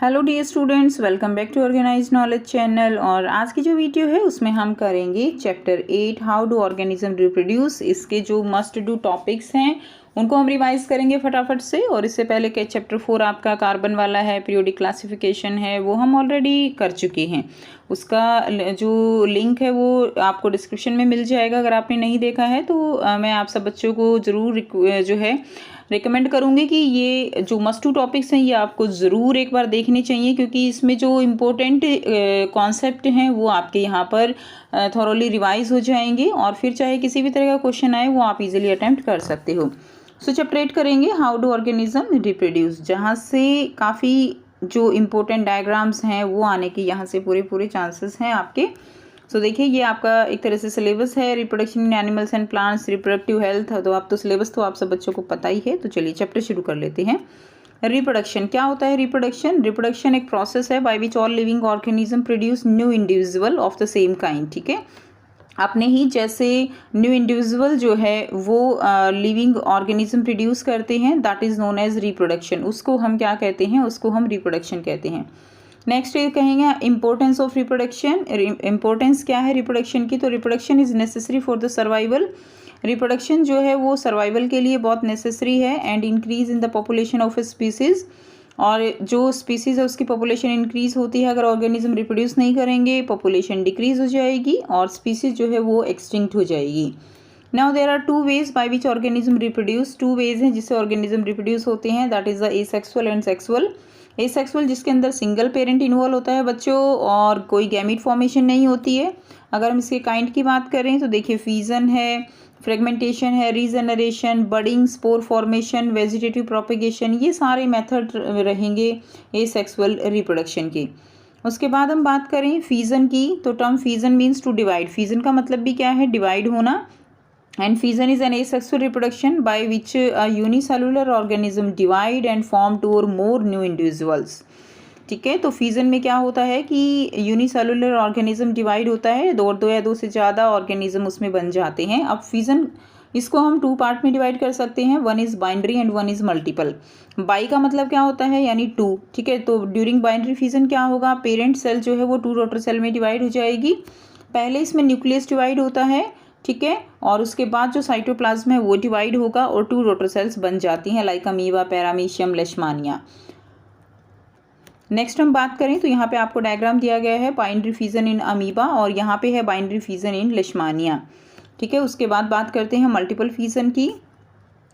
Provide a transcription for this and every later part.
Hello dear students, welcome back to organise knowledge channel. और आज की जो वीडियो है उसमें हम करेंगे chapter 8 how do organism reproduce. इसके जो मस्ट डू टॉपिक्स हैं उनको हम रिवाइज करेंगे फटाफट से। और इससे पहले के चैप्टर 4 आपका कार्बन वाला है, पीरियोडिक क्लासिफिकेशन है, वो हम ऑलरेडी कर चुके हैं। उसका जो लिंक है वो आपको डिस्क्रिप्शन में मिल जाएगा। अगर आपने नहीं देखा है तो मैं आप सब बच्चों को ज़रूर जो है रिकमेंड करूँगी कि ये जो मस्ट टू टॉपिक्स हैं ये आपको ज़रूर एक बार देखने चाहिए, क्योंकि इसमें जो इम्पोर्टेंट कॉन्सेप्ट हैं वो आपके यहाँ पर थॉरोली रिवाइज हो जाएंगे और फिर चाहे किसी भी तरह का क्वेश्चन आए वो आप इजीली अटेम्प्ट कर सकते हो। सो चैप्टर 8 करेंगे हाउ डू ऑर्गेनिज्म रिप्रोड्यूस, जहाँ से काफ़ी जो इम्पोर्टेंट डायग्राम्स हैं वो आने के यहाँ से पूरे चांसेस हैं आपके। सो देखिए ये आपका एक तरह से सिलेबस है, reproduction in animals and plants, reproductive health. तो आप तो सिलेबस तो आप सब बच्चों को पता ही है। तो चलिए चैप्टर शुरू कर लेते हैं। रिप्रोडक्शन क्या होता है? रिप्रोडक्शन एक प्रोसेस है by which all living organism produce new individual of the same kind. ठीक है, अपने ही जैसे न्यू इंडिविजुअल जो है वो लिविंग ऑर्गेनिज्म प्रोड्यूस करते हैं, that is known as reproduction. उसको हम क्या कहते हैं? उसको हम रिप्रोडक्शन कहते हैं। नेक्स्ट ये कहेंगे इंपॉर्टेंस ऑफ रिप्रोडक्शन। इंपॉर्टेंस क्या है रिप्रोडक्शन की? तो reproduction is necessary for the survival. Reproduction जो है वो सर्वाइवल के लिए बहुत नेसेसरी है। And increase in the population of A species, और जो स्पीसीज़ है उसकी पॉपुलेशन इंक्रीज होती है। अगर ऑर्गेनिज्म रिप्रोड्यूस नहीं करेंगे पॉपुलेशन डिक्रीज हो जाएगी और स्पीसीज़ जो है वो एक्सटिंक्ट हो जाएगी। Now there are two ways by which organism reproduce. Two ways हैं जिससे ऑर्गेनिज्म रिप्रोड्यूस होते हैं, that is the asexual and sexual. Asexual जिसके अंदर सिंगल पेरेंट इन्वॉल्व होता है बच्चों और कोई गैमीट फॉर्मेशन नहीं होती है। अगर हम इसके काइंड की बात करें तो देखिए फीजन है, फ्रेगमेंटेशन है, regeneration, budding, spore formation, vegetative propagation, ये सारे मेथड रहेंगे एसेक्सुअल रिप्रोडक्शन के। उसके बाद हम बात करें फीजन की, तो term fission means to divide. Fission का मतलब भी क्या है? डिवाइड होना। And fission is an asexual reproduction by which a unicellular organism divide and form two or more new individuals. ठीक है, तो फिजन में क्या होता है कि यूनिसेलुलर ऑर्गेनिज्म डिवाइड होता है, दो या दो से ज़्यादा ऑर्गेनिज्म उसमें बन जाते हैं। अब फिजन इसको हम टू पार्ट में डिवाइड कर सकते हैं, one is binary and one is multiple. By का मतलब क्या होता है? यानी टू। ठीक है, तो ड्यूरिंग बाइनरी फिजन क्या होगा? पेरेंट सेल जो है वो टू डॉटर सेल में डिवाइड हो जाएगी। पहले इसमें न्यूक्लियस डिवाइड होता है, ठीक है, और उसके बाद जो साइटोप्लाज्म है वो डिवाइड होगा और टू डॉटर सेल्स बन जाती हैं, लाइक अमीबा, पैरामीशियम, लेशमानिया। नेक्स्ट हम बात करें तो यहाँ पे आपको डायग्राम दिया गया है बाइनरी फिजन इन अमीबा और यहाँ पे है बाइनरी फिजन इन लेशमानिया। ठीक है, उसके बाद बात करते हैं मल्टीपल फिजन की।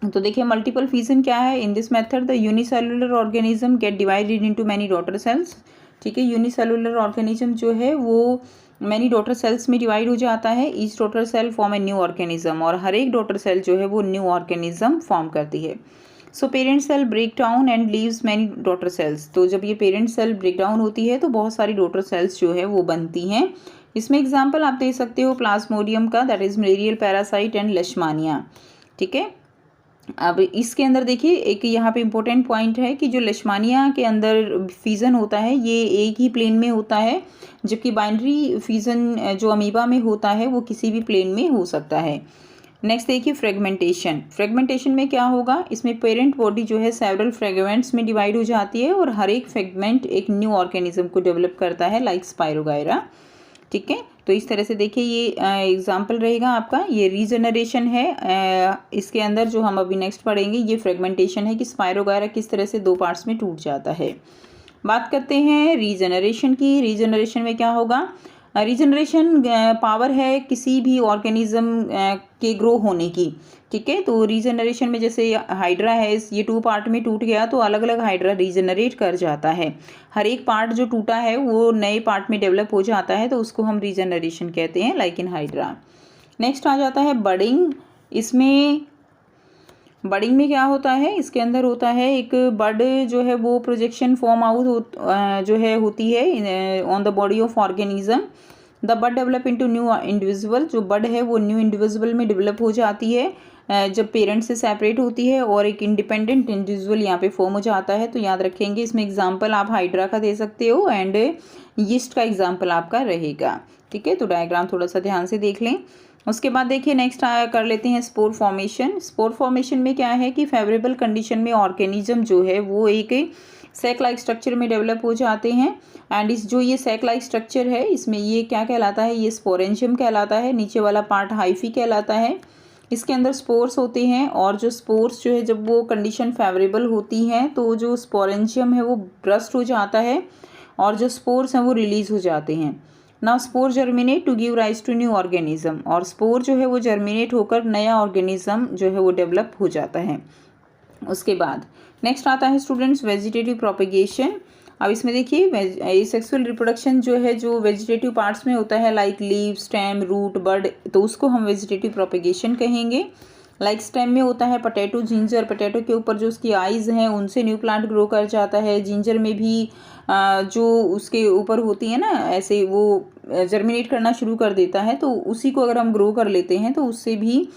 तो देखिए मल्टीपल फिजन क्या है? In this method the unicellular organism get divided into many daughter cells. ठीक है, यूनिसेलुलर ऑर्गेनिज्म जो है वो मैनी डॉटर सेल्स में डिवाइड हो जाता है। Each daughter cell form a new organism, और हर एक डॉटर सेल जो है वो न्यू ऑर्गेनिज्म फॉर्म करती है। So parent cell break down and leaves many daughter cells. तो जब ये पेरेंट सेल ब्रेक डाउन होती है तो बहुत सारी डॉटर सेल्स जो है वो बनती हैं। इसमें एग्जाम्पल आप दे सकते हो प्लाज्मोडियम का, that is malarial parasite and लेशमानिया। ठीक है, अब इसके अंदर देखिए एक यहाँ पे इम्पोर्टेंट पॉइंट है कि जो लेशमानिया के अंदर फिजन होता है ये एक ही प्लेन में होता है, जबकि बाइनरी फिजन जो अमीबा में होता है वो किसी भी प्लेन में हो सकता है। नेक्स्ट देखिए फ्रेगमेंटेशन। फ्रेगमेंटेशन में क्या होगा? इसमें पेरेंट बॉडी जो है सेवरल फ्रेगमेंट्स में डिवाइड हो जाती है और हर एक फ्रेगमेंट एक न्यू ऑर्गेनिज्म को डेवलप करता है, लाइक स्पाइरोगायरा। ठीक है, तो इस तरह से देखिए ये एग्जाम्पल रहेगा आपका। ये रीजनरेशन है, इसके अंदर जो हम अभी नेक्स्ट पढ़ेंगे ये फ्रेगमेंटेशन है कि स्पाइरोगायरा किस तरह से दो पार्ट्स में टूट जाता है। बात करते हैं रीजनरेशन की। रीजनरेशन में क्या होगा? रीजनरेशन पावर है किसी भी ऑर्गेनिज्म के ग्रो होने की। ठीक है, तो रीजनरेशन में जैसे हाइड्रा है, ये टू पार्ट में टूट गया तो अलग अलग हाइड्रा रीजनरेट कर जाता है। हर एक पार्ट जो टूटा है वो नए पार्ट में डेवलप हो जाता है, तो उसको हम रीजनरेशन कहते हैं, लाइक इन हाइड्रा। नेक्स्ट आ जाता है बडिंग। इसमें बडिंग में क्या होता है? इसके अंदर होता है एक बड जो है वो प्रोजेक्शन फॉर्म आउट जो है होती है on the body of organism. The bud develop into new individual. जो बड है वो न्यू इंडिविजुअल में डेवलप हो जाती है जब पेरेंट से सेपरेट होती है और एक इंडिपेंडेंट इंडिविजुअल यहाँ पे फॉर्म हो जाता है। तो याद रखेंगे इसमें एग्जाम्पल आप हाइड्रा का दे सकते हो एंड यीस्ट का एग्जाम्पल आपका रहेगा। ठीक है, तो डायग्राम थोड़ा सा ध्यान से देख लें। उसके बाद देखिए नेक्स्ट कर लेते हैं स्पोर फॉर्मेशन। स्पोर फॉर्मेशन में क्या है कि फेवरेबल कंडीशन में ऑर्गेनिज्म जो है वो एक सैक लाइक स्ट्रक्चर में डेवलप हो जाते हैं। एंड इस जो ये सैक लाइक स्ट्रक्चर है इसमें ये क्या कहलाता है, ये स्पोरेंशियम कहलाता है। नीचे वाला पार्ट हाइफी कहलाता है। इसके अंदर स्पोर्स होते हैं और जो स्पोर्स जो है जब वो कंडीशन फेवरेबल होती हैं तो जो स्पोरेंशियम है वो ब्रस्ट हो जाता है और जो स्पोर्स हैं वो रिलीज हो जाते हैं। Now spore germinate to give rise to new organism, और स्पोर जो है वो जर्मिनेट होकर नया ऑर्गेनिज्म जो है वो डेवलप हो जाता है। उसके बाद नेक्स्ट आता है स्टूडेंट्स वेजिटेटिव प्रोपेगेशन। अब इसमें देखिए सेक्सुअल रिप्रोडक्शन जो है जो वेजिटेटिव पार्ट्स में होता है लाइक लीव, स्टेम, रूट, बड, तो उसको हम वेजिटेटिव प्रोपेगेशन कहेंगे। लाइक स्टेम में होता है पोटैटो, जिंजर, पोटैटो के ऊपर जो उसकी आइज़ हैं उनसे न्यू प्लांट ग्रो कर जाता है। जिंजर में भी जो उसके ऊपर होती है ना ऐसे वो जर्मिनेट करना शुरू कर देता है, तो उसी को अगर हम ग्रो कर लेते हैं तो उससे भी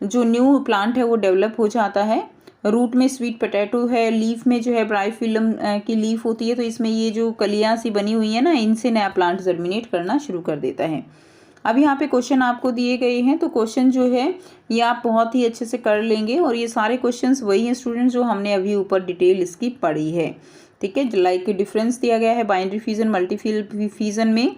जो न्यू प्लांट है वो डेवलप हो जाता है। रूट में स्वीट पोटैटो है, लीफ में जो है ब्राइफिलम की लीफ होती है, तो इसमें ये जो कलियाँ सी बनी हुई है ना इनसे नया प्लांट जर्मिनेट करना शुरू कर देता है। अब यहाँ पे क्वेश्चन आपको दिए गए हैं, तो क्वेश्चन जो है ये आप बहुत ही अच्छे से कर लेंगे और ये सारे क्वेश्चंस वही हैं स्टूडेंट्स जो हमने अभी ऊपर डिटेल इसकी पढ़ी है। ठीक है, लाइक डिफरेंस दिया गया है बाइनरी फ्यूजन, मल्टी फ्यूजन में,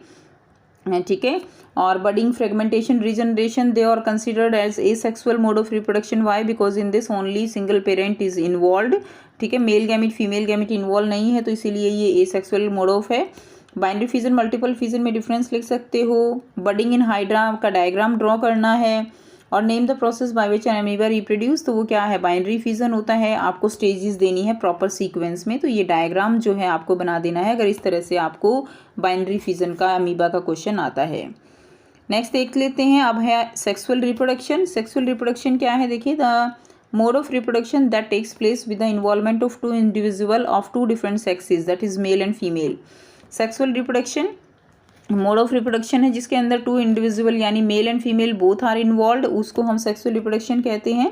ठीक है। और budding, fragmentation, regeneration they are considered as asexual mode of reproduction. Why? Because in this only single parent is involve. ठीक है, male gamete female gamete involve नहीं है, तो इसीलिए ये एसेक्सुअल मोड ऑफ है। बाइनरी फ्यूजन, मल्टीपल फ्यूजन में difference लिख सकते हो। बडिंग इन हाइड्रा का डायग्राम ड्रॉ करना है। और name the process by which an amoeba reproduce, तो वो क्या है, बाइनरी फ्यूजन होता है। आपको स्टेजेस देनी है प्रॉपर सीक्वेंस में, तो ये डायग्राम जो है आपको बना देना है अगर इस तरह से आपको बाइनरी फ्यूजन का अमीबा का क्वेश्चन आता है। नेक्स्ट देख लेते हैं, अब है सेक्सुअल रिप्रोडक्शन। सेक्सुअल रिप्रोडक्शन क्या है, देखिए the mode of reproduction that takes place with the involvement of two individual of two different sexes, that is male and female. Sexual reproduction mode of reproduction है जिसके अंदर two individual यानी male and female both are involve, उसको हम sexual reproduction कहते हैं।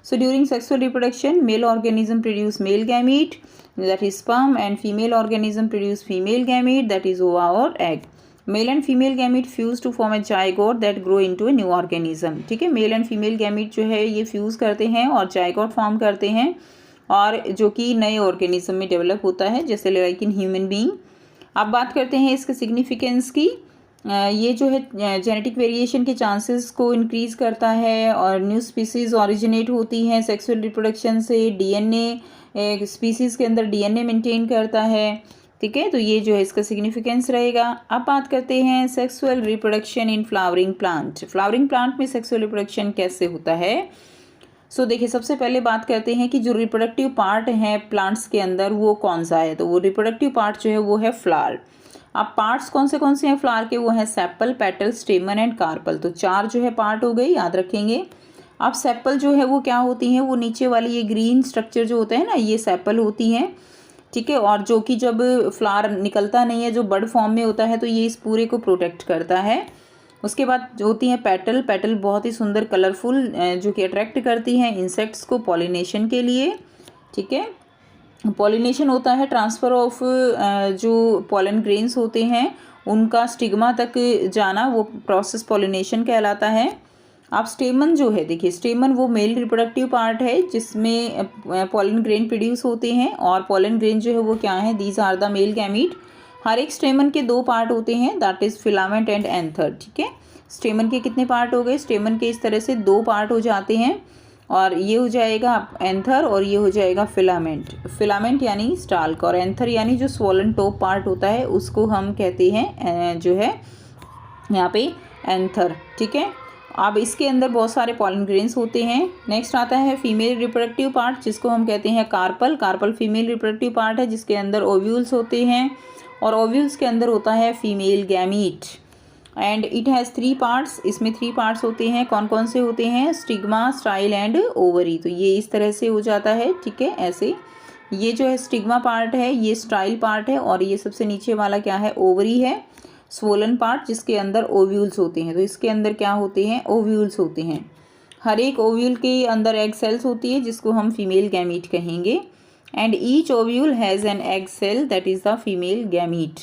So during sexual reproduction male organism produce male gamete that is sperm and female organism produce female gamete that is ओवा और egg. Male and female gamete fuse to form a zygote that grow into a new organism. ठीक है, mail and female gamete जो है ये fuse करते हैं और जाइगोट फॉर्म करते हैं और जो कि नए ऑर्गेनिज्म में डेवलप होता है, जैसे लाइक इन ह्यूमन बीइंग। अब बात करते हैं इसके सिग्निफिकेंस की। ये जो है जेनेटिक वेरिएशन के चांसेस को इंक्रीज़ करता है और न्यू स्पीसीज़ ओरिजिनेट होती हैं सेक्सुअल रिप्रोडक्शन से। डीएनए स्पीसीज़ के अंदर डीएनए मेंटेन करता है। ठीक है, तो ये जो है इसका सिग्निफिकेंस रहेगा। अब बात करते हैं sexual reproduction in flowering plant. Flowering plant में सेक्सुअल रिप्रोडक्शन कैसे होता है। सो देखिए, सबसे पहले बात करते हैं कि जो रिप्रोडक्टिव पार्ट है प्लांट्स के अंदर वो कौन सा है, तो वो रिप्रोडक्टिव पार्ट जो है वो है फ्लावर। अब पार्ट्स कौन से हैं फ्लावर के, वो है sepal, petal, stamen and carpel. तो चार जो है पार्ट हो गए, याद रखेंगे। अब सेपल जो है वो क्या होती हैं, वो नीचे वाली ये ग्रीन स्ट्रक्चर जो होता है ना ये सेपल होती हैं। ठीक है, और जो कि जब फ्लावर निकलता नहीं है जो बड फॉर्म में होता है तो ये इस पूरे को प्रोटेक्ट करता है। उसके बाद जो होती हैं पेटल, पेटल बहुत ही सुंदर कलरफुल जो कि अट्रैक्ट करती हैं इंसेक्ट्स को पॉलिनेशन के लिए। ठीक है, पॉलिनेशन होता है ट्रांसफ़र ऑफ जो पॉलन ग्रेन्स होते हैं उनका स्टिग्मा तक जाना, वो प्रोसेस पॉलिनेशन कहलाता है। अब स्टेमन जो है, देखिए स्टेमन वो मेल रिप्रोडक्टिव पार्ट है जिसमें पॉलन ग्रेन प्रोड्यूस होते हैं और पॉलन ग्रेन जो है वो क्या है, these are the male gamete. हर एक स्टेमन के दो पार्ट होते हैं, that is filament and anther. ठीक है, स्टेमन के कितने पार्ट हो गए, स्टेमन के इस तरह से दो पार्ट हो जाते हैं और ये हो जाएगा एंथर और ये हो जाएगा फिलामेंट। फिलामेंट यानी स्टाल्क और एंथर यानी जो स्वोलन टॉप पार्ट होता है उसको हम कहते हैं जो है यहाँ पे एंथर। ठीक है, अब इसके अंदर बहुत सारे पॉलन ग्रेन्स होते हैं। नेक्स्ट आता है फीमेल रिप्रोडक्टिव पार्ट जिसको हम कहते हैं carpel. Carpel female reproductive part है जिसके अंदर ओव्यूल्स होते हैं और ओव्यूल्स के अंदर होता है female gamete and it has 3 parts. इसमें 3 पार्ट्स होते हैं, कौन कौन से होते हैं, स्टिग्मा, स्टाइल एंड ओवरी। तो ये इस तरह से हो जाता है। ठीक है, ऐसे ये जो है स्टिग्मा पार्ट है, ये स्टाइल पार्ट है और ये सबसे नीचे वाला क्या है, ओवरी है, स्वोलन पार्ट जिसके अंदर ओव्यूल्स होते हैं। तो इसके अंदर क्या होते हैं, ओव्यूल्स होते हैं। हर एक ओव्यूल के अंदर एग सेल्स होती है जिसको हम फीमेल गैमीट कहेंगे and each ovule has an egg cell that is the female gamete.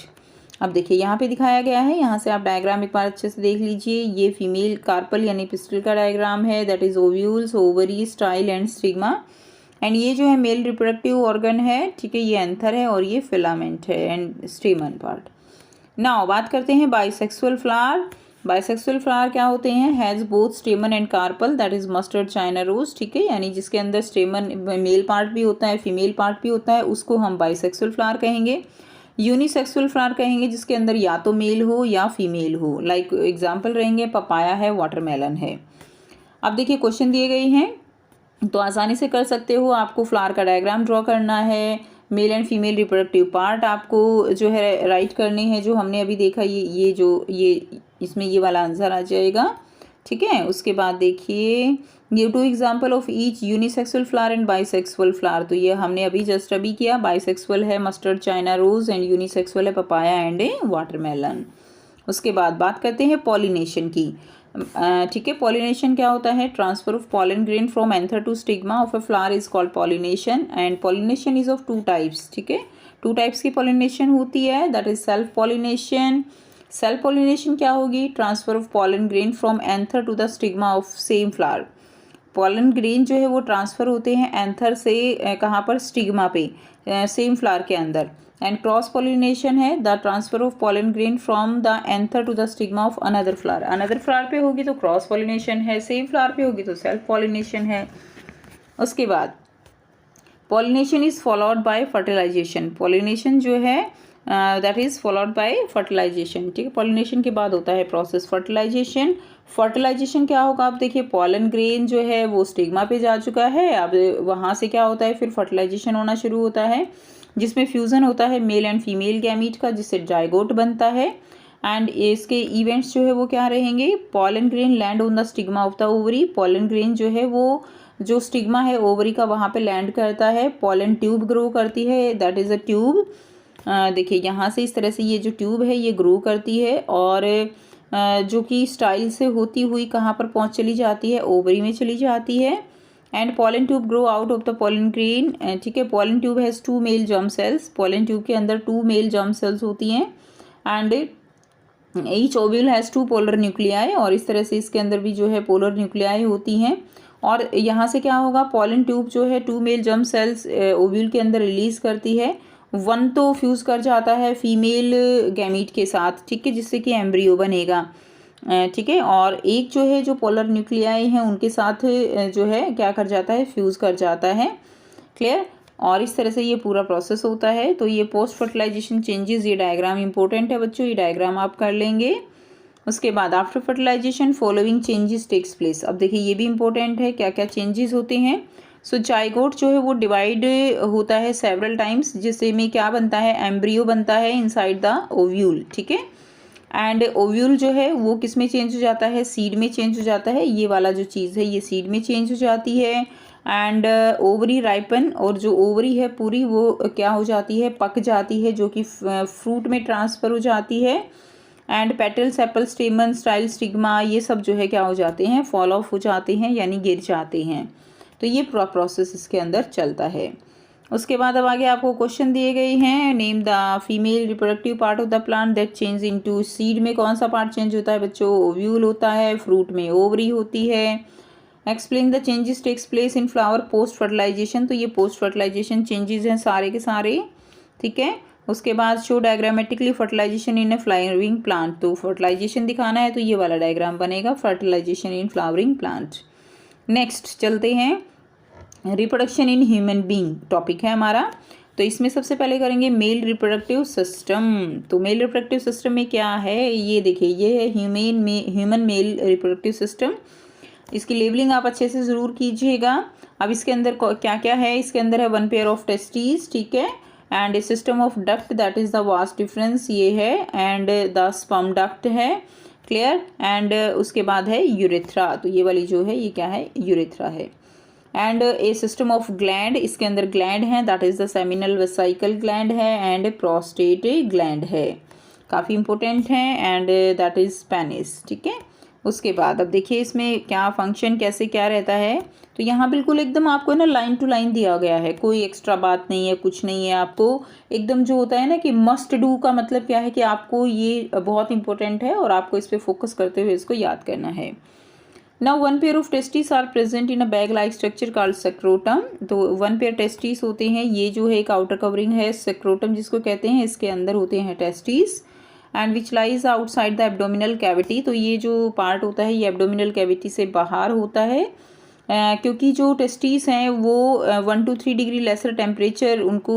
अब देखिए यहाँ पे दिखाया गया है, यहाँ से आप डायग्राम एक बार अच्छे से देख लीजिए। ये फीमेल कार्पल यानी पिस्टल का डायग्राम है, that is ovules, ovary, style and stigma and ये जो है मेल रिप्रोडक्टिव ऑर्गन है, ठीक है, ये एंथर है और ये फिलामेंट है एंड स्टेमन पार्ट। नाउ बात करते हैं बाइसेक्सुअल फ्लावर। बाइसेक्सुअल फ्लावर क्या होते हैं? Has both stamen and carpel, that is mustard China rose, ठीक है, यानी जिसके अंदर स्टेमन मेल पार्ट भी होता है, फीमेल पार्ट भी होता है, उसको हम बाइसेक्सुअल फ्लावर कहेंगे। यूनिसेक्सुअल फ्लावर कहेंगे जिसके अंदर या तो मेल हो या फीमेल हो, लाइक एग्जाम्पल रहेंगे पपाया है, वाटरमेलन है। अब देखिए क्वेश्चन दिए गए हैं तो आसानी से कर सकते हो। आपको फ्लावर का डायग्राम ड्रॉ करना है, mail and female reproductive part आपको जो है राइट करने हैं, जो हमने अभी देखा ये इसमें ये वाला आंसर आ जाएगा, ठीक है। उसके बाद देखिए give 2 example of each unisexual flower and bisexual flower, तो ये हमने अभी किया। बाइसेक्सुअल है mustard China rose and unisexual है पपाया एंड वाटरमेलन। उसके बाद बात करते हैं पॉलिनेशन की, ठीक है। पॉलिनेशन क्या होता है? Transfer of pollen grain from anther to stigma of a flower is called pollination and pollination is of 2 types, ठीक है। 2 टाइप्स की पॉलिनेशन होती है, that is self pollination. Self pollination क्या होगी? Transfer of pollen grain from anther to the stigma of same flower. Pollen grain जो है वो ट्रांसफर होते हैं एंथर से कहाँ पर? स्टिग्मा पे, सेम फ्लावर के अंदर। एंड क्रॉस पॉलिनेशन है the transfer of pollen grain from the anther to the stigma of another flower. Another flower पे होगी तो क्रॉस पॉलिनेशन है, सेम फ्लावर पे होगी तो सेल्फ पॉलिनेशन है। उसके बाद pollination is followed by fertilization. Pollination जो है that is followed by fertilization, ठीक है। पॉलिनेशन के बाद होता है प्रोसेस फर्टिलाइजेशन। फर्टिलाइजेशन क्या होगा? आप देखिए पॉलन ग्रेन जो है वो स्टिग्मा पे जा चुका है, अब वहाँ से क्या होता है फिर फर्टिलाइजेशन होना शुरू होता है, जिसमें फ्यूज़न होता है मेल एंड फीमेल गैमीट का, जिससे जाइगोट बनता है। एंड इसके इवेंट्स जो है वो क्या रहेंगे? Pollen grain land on the stigma of the ovary. Pollen grain जो है वो जो स्टिग्मा है ओवरी का वहाँ पे लैंड करता है। पॉलन ट्यूब ग्रो करती है, दैट इज़ अ ट्यूब। देखिए यहाँ से इस तरह से ये जो ट्यूब है ये ग्रो करती है और जो कि स्टाइल से होती हुई कहाँ पर पहुँच चली जाती है? ओवरी में चली जाती है। And pollen tube grow out of the pollen grain, ठीक है। Pollen tube has 2 male germ cells. Pollen tube के अंदर 2 मेल जर्म सेल्स होती हैं and each ovule has 2 polar nuclei, और इस तरह से इसके अंदर भी जो है पोलर न्यूक्लियाई होती हैं। और यहाँ से क्या होगा? पॉलन ट्यूब जो है 2 मेल जर्म सेल्स ओव्यूल के अंदर रिलीज करती है। 1 तो फ्यूज़ कर जाता है फीमेल गैमीट के साथ, ठीक है, जिससे कि एम्ब्रियो बनेगा, ठीक है। और एक जो है जो पोलर न्यूक्लियाई हैं उनके साथ जो है क्या कर जाता है? फ्यूज़ कर जाता है, क्लियर। और इस तरह से ये पूरा प्रोसेस होता है। तो ये पोस्ट फर्टिलाइजेशन चेंजेस, ये डायग्राम इंपॉर्टेंट है बच्चों, ये डायग्राम आप कर लेंगे। उसके बाद after fertilization following changes takes place. अब देखिए ये भी इंपॉर्टेंट है, क्या क्या चेंजेस होते हैं। सो जाइगोट जो है वो डिवाइड होता है सेवरल टाइम्स, जिससे में क्या बनता है? एम्ब्रियो बनता है इनसाइड द ओव्यूल, ठीक है। एंड ओव्यूल जो है वो किस में चेंज हो जाता है? सीड में चेंज हो जाता है। ये वाला जो चीज़ है ये सीड में चेंज हो जाती है। एंड ओवरी राइपन, और जो ओवरी है पूरी वो क्या हो जाती है? पक जाती है, जो कि फ्रूट में ट्रांसफ़र हो जाती है। And petal, sepal, स्टेमन, style, stigma, ये सब जो है क्या हो जाते हैं? फॉल ऑफ हो जाते हैं, यानी गिर जाते हैं। तो ये पूरा प्रोसेस इसके अंदर चलता है। उसके बाद अब आगे आपको क्वेश्चन दिए गए हैं। Name the female reproductive part of the plant that change into. Seed में कौन सा पार्ट चेंज होता है बच्चों? ओव्यूल होता है। फ्रूट में ओवरी होती है। Explain the changes takes place in flower post fertilization. तो ये पोस्ट फर्टिलाइजेशन चेंजेस हैं सारे के सारे, ठीक है। उसके बाद show diagrammatically fertilization in a flowering plant. तो फर्टिलाइजेशन दिखाना है तो ये वाला डायग्राम बनेगा, fertilization in flowering plant. Next चलते हैं, reproduction in human being topic है हमारा। तो इसमें सबसे पहले करेंगे मेल रिप्रोडक्टिव सिस्टम। तो मेल रिप्रोडक्टिव सिस्टम में क्या है? ये देखिए ये है ह्यूमन मेल रिप्रोडक्टिव सिस्टम। इसकी लेबलिंग आप अच्छे से ज़रूर कीजिएगा। अब इसके अंदर क्या क्या है? इसके अंदर है 1 पेयर ऑफ टेस्टीज, ठीक है, and A system of duct, that is the vas difference, ये है। एंड द स्पर्म डक्ट है, क्लियर। एंड उसके बाद है यूरेथ्रा। तो ये वाली जो है ये क्या है? यूरेथ्रा है। And A system of gland, इसके अंदर ग्लैंड है, that is the seminal vesicle gland है एंड प्रोस्टेट ग्लैंड है, काफ़ी इंपॉर्टेंट है। एंड दैट इज़ पेनिस, ठीक है। उसके बाद अब देखिए इसमें क्या फंक्शन कैसे क्या रहता है। तो यहाँ बिल्कुल एकदम आपको ना लाइन टू लाइन दिया गया है, कोई एक्स्ट्रा बात नहीं है, कुछ नहीं है। आपको एकदम जो होता है ना कि मस्ट डू का मतलब क्या है कि आपको ये बहुत इंपॉर्टेंट है और आपको इस पर फोकस करते हुए इसको याद करना है। Now one pair of testes are present in a bag like structure called scrotum. तो वन पेयर टेस्टिस होते हैं, ये जो है एक आउटर कवरिंग है स्क्रोटम जिसको कहते हैं, इसके अंदर होते हैं testis and which lies outside the abdominal cavity. तो ये जो पार्ट होता है ये एब्डोमिनल कैविटी से बाहर होता है, क्योंकि जो टेस्टिस हैं वो 1 to 3 डिग्री लेसर टेम्परेचर, उनको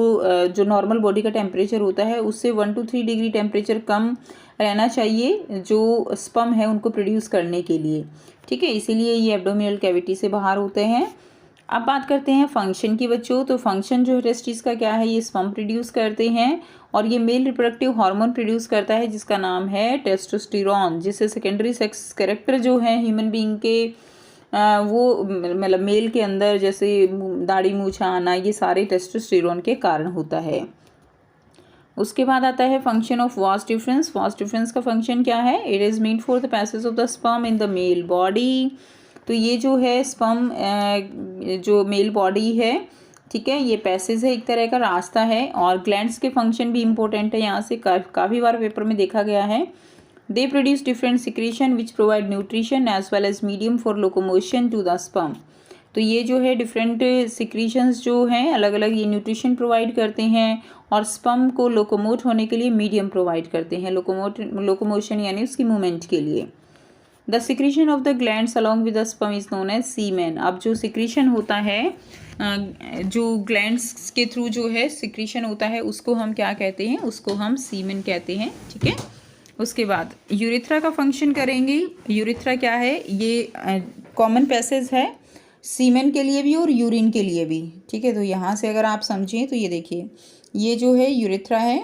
जो नॉर्मल बॉडी का टेम्परेचर होता है उससे 1 to 3 डिग्री टेम्परेचर कम रहना चाहिए जो स्पर्म है उनको प्रोड्यूस करने के लिए, ठीक है, इसीलिए ये एब्डोमिनल कैविटी से बाहर होते हैं। अब बात करते हैं फंक्शन की बच्चों। तो फंक्शन जो है टेस्टिस का क्या है, ये स्पर्म प्रोड्यूस करते हैं और ये मेल रिप्रोडक्टिव हार्मोन प्रोड्यूस करता है जिसका नाम है टेस्टोस्टेरोन, जिससे सेकेंडरी सेक्स कैरेक्टर जो है ह्यूमन बीइंग के वो मतलब मेल के अंदर जैसे दाढ़ी मूछा आना, ये सारे टेस्टोस्टेरोन के कारण होता है। उसके बाद आता है function of vas deferens. Vas deferens का फंक्शन क्या है, it is mean for the passage of the sperm in the male body. तो ये जो है स्पर्म जो मेल बॉडी है, ठीक है, ये पैसेज है, एक तरह का रास्ता है। और ग्लैंड्स के फंक्शन भी इंपॉर्टेंट है, यहाँ से काफ़ी बार पेपर में देखा गया है। They produce different secretion which provide nutrition as well as medium for locomotion to the sperm. तो ये जो है डिफरेंट सिक्रीशंस जो हैं अलग अलग ये न्यूट्रिशन प्रोवाइड करते हैं और स्पर्म को लोकोमोट होने के लिए मीडियम प्रोवाइड करते हैं, लोकोमोशन यानी उसकी मूवमेंट के लिए। The secretion of the glands along with the sperm is known as semen. अब जो सिक्रीशन होता है जो ग्लैंड्स के थ्रू जो है सिक्रीशन होता है उसको हम क्या कहते हैं, उसको हम सीमेन कहते हैं, ठीक है। उसके बाद यूरिथ्रा का फंक्शन करेंगे। यूरिथ्रा क्या है, ये कॉमन पैसेज है सीमेन के लिए भी और यूरिन के लिए भी, ठीक है। तो यहाँ से अगर आप समझें तो ये देखिए ये जो है यूरिथ्रा है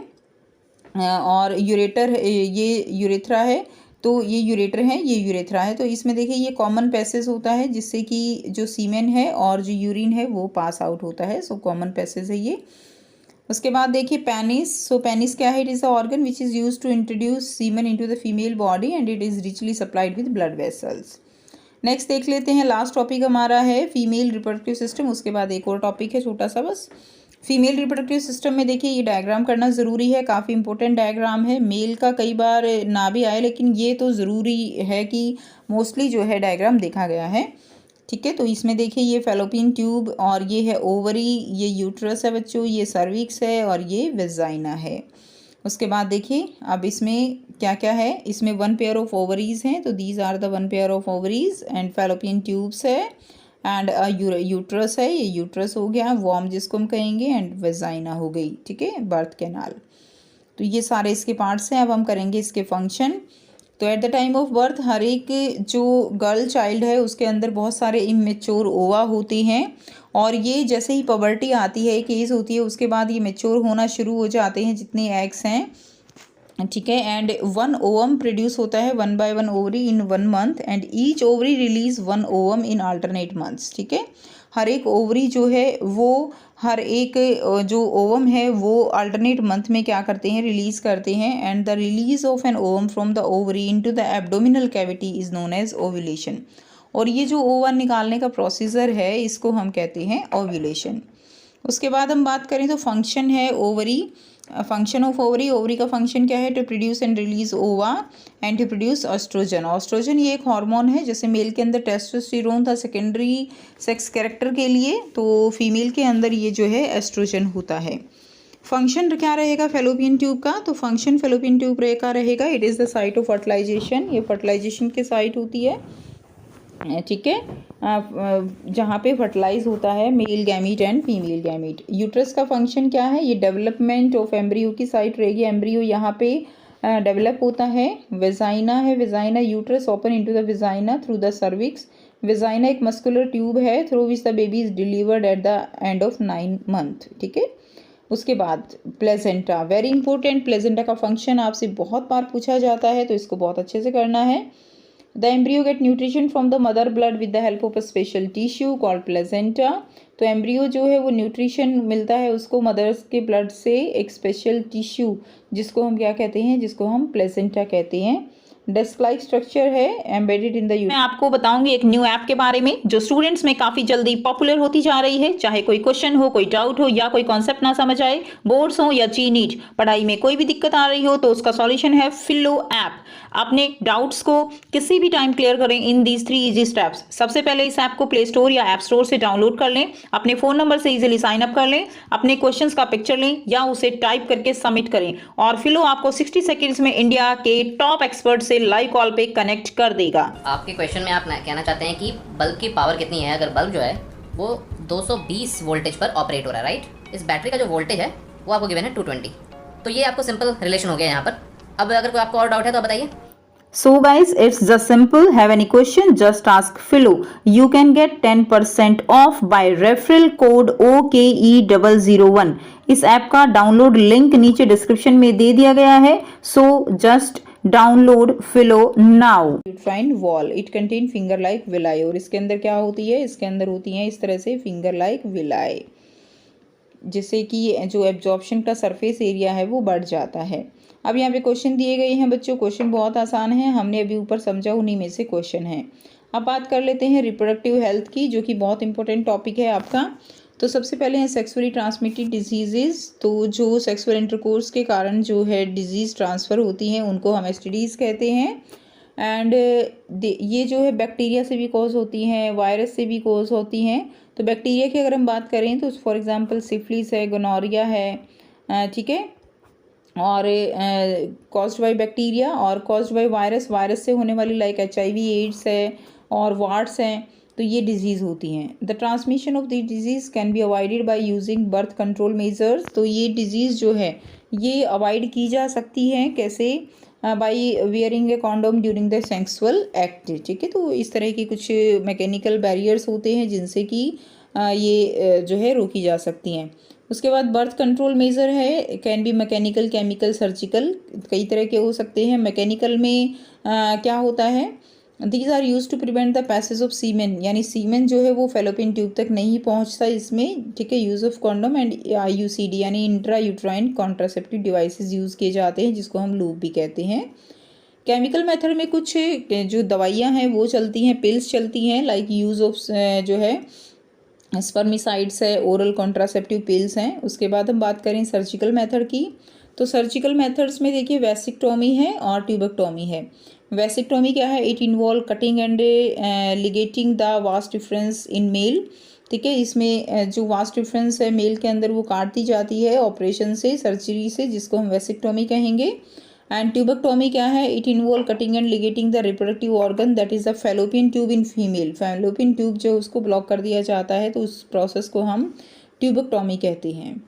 और यूरेटर, ये यूरिथ्रा है, तो ये यूरेटर है, ये यूरेथ्रा है। तो इसमें देखिए ये कॉमन पैसेज होता है जिससे कि जो सीमेन है और जो यूरिन है वो पास आउट होता है, सो कॉमन पैसेज है ये। उसके बाद देखिए पेनिस। सो पेनिस क्या है, it is the organ which is use to introduce semen into the female body and it is richly supplied with blood vessels. Next देख लेते हैं, लास्ट टॉपिक हमारा है फीमेल रिप्रोडक्टिव सिस्टम। उसके बाद एक और टॉपिक है छोटा सा बस। फीमेल रिप्रोडक्टिव सिस्टम में देखिए ये डायग्राम करना ज़रूरी है, काफ़ी इंपॉर्टेंट डायग्राम है। मेल का कई बार ना भी आए लेकिन ये तो ज़रूरी है कि मोस्टली जो है डायग्राम देखा गया है, ठीक है। तो इसमें देखिए ये फैलोपियन ट्यूब और ये है ओवरी, ये यूट्रस है बच्चों, ये सर्विक्स है और ये वेजाइना है। उसके बाद देखिए अब इसमें क्या क्या है, इसमें 1 पेयर ऑफ ओवरीज हैं, तो these are the 1 pair of ovaries and fallopian tubes है एंड यूट्रस है, ये यूट्रस हो गया, वॉर्म जिसको हम कहेंगे, एंड वेजाइना हो गई, ठीक है, बर्थ कैनाल। तो ये सारे इसके पार्ट्स हैं। अब हम करेंगे इसके फंक्शन। तो at the time of birth हर एक जो गर्ल चाइल्ड है उसके अंदर बहुत सारे इमेच्योर ओवा होते हैं और ये जैसे ही पबर्टी आती है, एक एज होती है, उसके बाद ये मेच्योर होना शुरू हो जाते हैं जितने एग्स हैं, ठीक है। एंड 1 ओवम प्रोड्यूस होता है 1 by 1 ovary in 1 month and each ovary release 1 ovum in alternate months, ठीक है। हर एक ओवरी जो है वो हर एक जो ओवम है वो अल्टरनेट मंथ में क्या करते हैं, रिलीज करते हैं। And the release of an ovum from the ovary into the abdominal cavity is known as ovulation. और ये जो ओवा निकालने का प्रोसीजर है इसको हम कहते हैं ओव्यूलेशन। उसके बाद हम बात करें तो फंक्शन है ovary, function of ovary. Ovary का फंक्शन क्या है, टू प्रोड्यूस एंड रिलीज ओवा and to produce oestrogen. Oestrogen ये एक हार्मोन है, जैसे मेल के अंदर टेस्टोस्टेरोन था सेकेंडरी सेक्स कैरेक्टर के लिए, तो फीमेल के अंदर ये जो है एस्ट्रोजन होता है। फंक्शन क्या रहेगा फैलोपियन ट्यूब का, तो फंक्शन फैलोपियन ट्यूब का रहेगा, it is the site of fertilization, ये फर्टिलाइजेशन की साइट होती है, ठीक है, जहाँ पे फर्टिलाइज होता है male gamete and female gamete. Uterus का फंक्शन क्या है, ये डेवलपमेंट ऑफ एम्ब्रियो की साइट रहेगी, एम्ब्रियो यहाँ पे डेवलप होता है। वेजाइना है, vagina uterus open into the vagina through the cervix. Vagina एक मस्कुलर ट्यूब है through which the baby is delivered at the end of 9 month, ठीक है। उसके बाद प्लेजेंटा, वेरी इंपॉर्टेंट, प्लेजेंटा का फंक्शन आपसे बहुत बार पूछा जाता है तो इसको बहुत अच्छे से करना है। The embryo get nutrition from the mother blood with the help of a special tissue called placenta. तो एम्ब्रियो जो है वो न्यूट्रिशन मिलता है उसको मदर्स के ब्लड से एक स्पेशल टिश्यू जिसको हम क्या कहते हैं, जिसको हम प्लेजेंटा कहते हैं। डेस्क लाइक स्ट्रक्चर है एम्बेडेड इन द मैं आपको बताऊंगी एक न्यू ऐप के बारे में जो स्टूडेंट्स में काफी जल्दी पॉपुलर होती जा रही है। चाहे कोई क्वेश्चन हो, कोई डाउट हो या कोई कॉन्सेप्ट ना समझ आए, बोर्ड्स हो या जी नीट, पढ़ाई में कोई भी दिक्कत आ रही हो तो उसका सॉल्यूशन है फिलो ऐप। अपने डाउट्स को किसी भी टाइम क्लियर करें इन दीज 3 इजी स्टेप्स। सबसे पहले इस ऐप को प्ले स्टोर या ऐप स्टोर से डाउनलोड कर लें, अपने फोन नंबर से इजीली साइन अप कर लें, अपने क्वेश्चंस का पिक्चर लें या उसे टाइप करके सबमिट करें और फिलो आपको 60 सेकंड्स में इंडिया के टॉप एक्सपर्ट से लाइव कॉल पे कनेक्ट कर देगा। आपके क्वेश्चन में आप कहना चाहते हैं कि बल्ब की पावर कितनी है। अगर बल्ब जो है वो 220 वोल्टेज पर ऑपरेट हो रहा है, राइट। इस बैटरी का जो वोल्टेज है वो आपको गिवन है 220। तो ये आपको सिंपल रिलेशन हो गया यहाँ पर। अब अगर कोई आपको और डाउट है तो बताइए। So guys, it's just simple. Have any question? Just ask Philo. You can get 10% off by referral code OKE001. इस ऐप का डाउनलोड लिंक नीचे डिस्क्रिप्शन में दे दिया गया है। So just download Philo now. Find wall. It contain finger like villi. और इसके अंदर क्या होती है? इसके अंदर होती है इस तरह से finger like villi, जिससे कि जो एब्जॉर्प्शन का सरफेस एरिया है वो बढ़ जाता है। अब यहाँ पे क्वेश्चन दिए गए हैं बच्चों। क्वेश्चन बहुत आसान है, हमने अभी ऊपर समझा, उन्हीं में से क्वेश्चन है। अब बात कर लेते हैं रिप्रोडक्टिव हेल्थ की, जो कि बहुत इंपॉर्टेंट टॉपिक है आपका। तो सबसे पहले है सेक्सुअली ट्रांसमिटेड डिजीजेज। तो जो सेक्सुअल इंटरकोर्स के कारण जो है डिजीज़ ट्रांसफ़र होती हैं उनको हम एसटीडीज़ कहते हैं। एंड ये जो है बैक्टीरिया से भी कॉज होती हैं, वायरस से भी कॉज होती हैं। तो बैक्टीरिया की अगर हम बात करें तो फॉर एग्जांपल सिफिलिस है, गोनोरिया है, ठीक है, और कॉज्ड बाय बैक्टीरिया और कॉज्ड बाय वायरस, वायरस से होने वाली लाइक HIV एड्स है और वार्ड्स हैं। तो ये डिजीज़ होती हैं। The transmission of the disease can be avoided by using birth control measures. तो ये डिजीज़ जो है ये अवॉइड की जा सकती है कैसे? By wearing A condom during the sexual act, ठीक है। तो इस तरह की कुछ मैकेनिकल बैरियर्स होते हैं जिनसे कि ये जो है रोकी जा सकती हैं। उसके बाद बर्थ कंट्रोल मेजर है, can be mechanical, chemical, surgical, कई तरह के हो सकते हैं। मैकेनिकल में क्या होता है? These are used to prevent the passage of semen, यानी सीमेन जो है वो फेलोपियन ट्यूब तक नहीं पहुंचता इसमें, ठीक है। Use of condom and IUCD यानी intra uterine contraceptive devices use किए जाते हैं, जिसको हम लूप भी कहते हैं। केमिकल मेथड में कुछ जो दवाइयाँ हैं वो चलती हैं, पिल्स चलती हैं, लाइक यूज़ ऑफ जो है स्पर्मिसाइड्स है, ओरल कॉन्ट्रासेप्टिव पिल्स हैं। उसके बाद हम बात करें सर्जिकल मेथड की, तो सर्जिकल मेथड्स में देखिए वैसेक्टोमी है और ट्यूबेक्टोमी है। वैसेक्टोमी क्या है? It involve cutting and ligating the vas deferens in male, ठीक है। इसमें जो वास्ट डिफरेंस है मेल के अंदर वो काट दी जाती है ऑपरेशन से, सर्जरी से, जिसको हम वैसेक्टोमी कहेंगे। एंड ट्यूबेक्टोमी क्या है? It involve cutting and ligating the reproductive organ that is the fallopian tube in female. Fallopian tube जो उसको ब्लॉक कर दिया जाता है, तो उस प्रोसेस को हम ट्यूबेक्टोमी कहते हैं।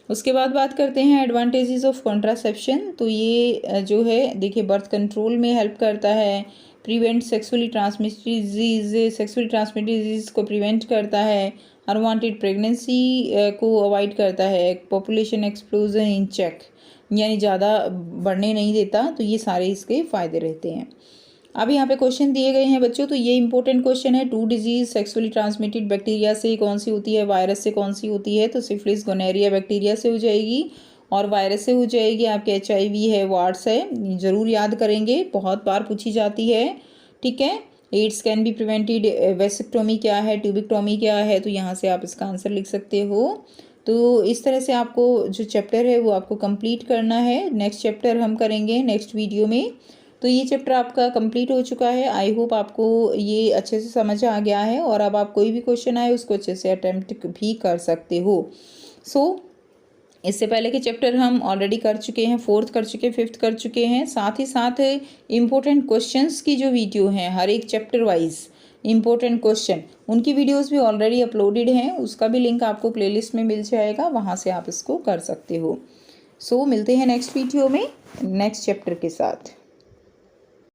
उसके बाद बात करते हैं एडवांटेजेस ऑफ कॉन्ट्रासेप्शन। तो ये जो है देखिए बर्थ कंट्रोल में हेल्प करता है, prevent sexually transmitted disease, sexually transmitted disease को प्रिवेंट करता है, अनवांटेड प्रेगनेंसी को अवॉइड करता है, पॉपुलेशन एक्सप्लोजन इन चेक, यानी ज़्यादा बढ़ने नहीं देता। तो ये सारे इसके फ़ायदे रहते हैं। अब यहाँ पे क्वेश्चन दिए गए हैं बच्चों, तो ये इंपॉर्टेंट क्वेश्चन है। 2 डिजीज सेक्सुअली ट्रांसमिटेड बैक्टीरिया से कौन सी होती है, वायरस से कौन सी होती है? तो सिफिलिस गोनोरिया बैक्टीरिया से हो जाएगी और वायरस से हो जाएगी आपके HIV है, वार्ड्स है। ज़रूर याद करेंगे, बहुत बार पूछी जाती है, ठीक है। AIDS can be prevented, vasectomy क्या है, ट्यूबेक्टोमी क्या है? तो यहाँ से आप इसका आंसर लिख सकते हो। तो इस तरह से आपको जो चैप्टर है वो आपको कंप्लीट करना है। नेक्स्ट चैप्टर हम करेंगे नेक्स्ट वीडियो में। तो ये चैप्टर आपका कंप्लीट हो चुका है। आई होप आपको ये अच्छे से समझ आ गया है और अब आप कोई भी क्वेश्चन आए उसको अच्छे से अटेम्प्ट भी कर सकते हो। इससे पहले के चैप्टर हम ऑलरेडी कर चुके हैं, 4th कर चुके हैं, 5th कर चुके हैं। साथ ही साथ इम्पोर्टेंट क्वेश्चंस की जो वीडियो हैं, हर एक चैप्टर वाइज इम्पोर्टेंट क्वेश्चन, उनकी वीडियोस भी ऑलरेडी अपलोडेड हैं। उसका भी लिंक आपको प्लेलिस्ट में मिल जाएगा, वहाँ से आप इसको कर सकते हो। मिलते हैं नेक्स्ट वीडियो में नेक्स्ट चैप्टर के साथ।